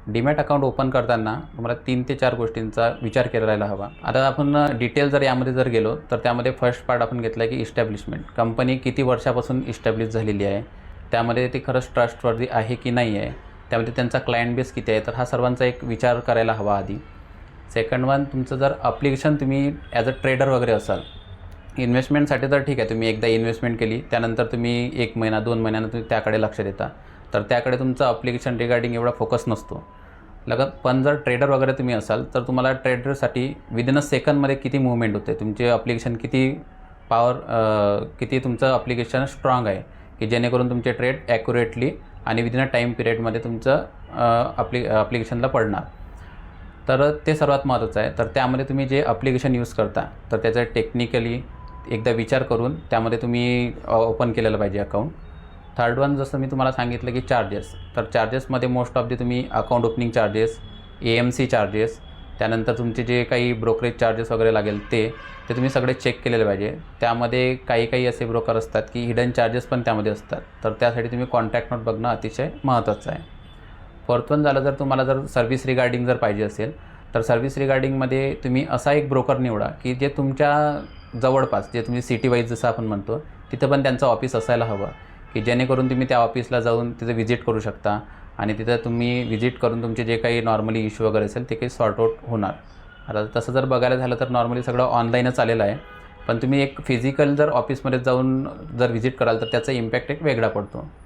Demat account open करताना तुम्हाला 3 ते 4 गोष्टींचा विचार करायला हवा. आता आपण डिटेल जर यामध्ये जर गेलो तर त्यामध्ये फर्स्ट पार्ट आपण घेतला की इस्टॅब्लिशमेंट. कंपनी किती वर्षापासून इस्टॅब्लिश झालेली आहे, त्यामध्ये ती खरंच ट्रस्टवर्दी आहे की नाही आहे, त्यामध्ये त्यांचा क्लायंट बेस किती आहे, तर हा सर्वांचा एक विचार करायला हवा आधी. सेकंड वन, तुमचं जर ॲप्लिकेशन तुम्ही ॲज अ ट्रेडर वगैरे असाल, इन्व्हेस्टमेंटसाठी तर ठीक आहे, तुम्ही एकदा इन्व्हेस्टमेंट केली त्यानंतर तुम्ही 1 महिना 2 महिन्यानं तुम्ही त्याकडे लक्ष देता, तर त्याकडे तुमचं ॲप्लिकेशन रिगार्डिंग एवढा फोकस नसतो. पण जर ट्रेडर वगैरे तुम्ही असाल तर तुम्हाला ट्रेडरसाठी विदिन अ सेकंडमध्ये किती मूव्हमेंट होते, तुमचे ॲप्लिकेशन किती किती तुमचं ॲप्लिकेशन स्ट्रॉंग आहे की जेणेकरून तुमचे ट्रेड ॲक्युरेटली आणि विदिन अ टाईम पिरियडमध्ये तुमचं ॲप्लिकेशनला पडणार. तर ते सर्वात महत्त्वाचं आहे. तर त्यामध्ये तुम्ही जे ॲप्लिकेशन यूज करता तर त्याचा टेक्निकली एकदा विचार करून त्यामध्ये तुम्ही ओपन केलेलं पाहिजे अकाउंट. थर्ड वन, जसं मी तुम्हाला सांगितलं की चार्जेस, तर चार्जेसमध्ये मोस्ट ऑफ तुम्ही account opening charges, AMC charges, त्यानंतर तुमचे जे काही ब्रोकरेज चार्जेस वगैरे लागेल ते तुम्ही सगळे चेक केलेले पाहिजे. त्यामध्ये काही असे ब्रोकर असतात की हिडन चार्जेस पण त्यामध्ये असतात, तर त्यासाठी तुम्ही कॉन्टॅक्ट नोट बघणं अतिशय महत्त्वाचं आहे. फोर्थ वन झालं, जर तुम्हाला जर सर्व्हिस रिगार्डिंग जर पाहिजे असेल तर सर्व्हिस रिगार्डिंगमध्ये तुम्ही असा एक ब्रोकर निवडा की जे तुमच्या जवळपास, जे तुम्ही सिटी वाईज जसं आपण म्हणतो तिथं पण त्यांचं ऑफिस असायला हवं, की जेणेकरून तुम्ही त्या ऑफिसला जाऊन तिथं व्हिजिट करू शकता आणि तिथं तुम्ही व्हिजिट करून तुमचे जे काही नॉर्मली इश्यू वगैरे असेल ते काही सॉर्ट आऊट होणार. आता तसं जर बघायला झालं तर नॉर्मली सगळं ऑनलाईनच आलेलं आहे, पण तुम्ही एक फिजिकल जर ऑफिसमध्ये जाऊन जर व्हिजिट कराल तर त्याचा इम्पॅक्ट एक वेगळा पडतो.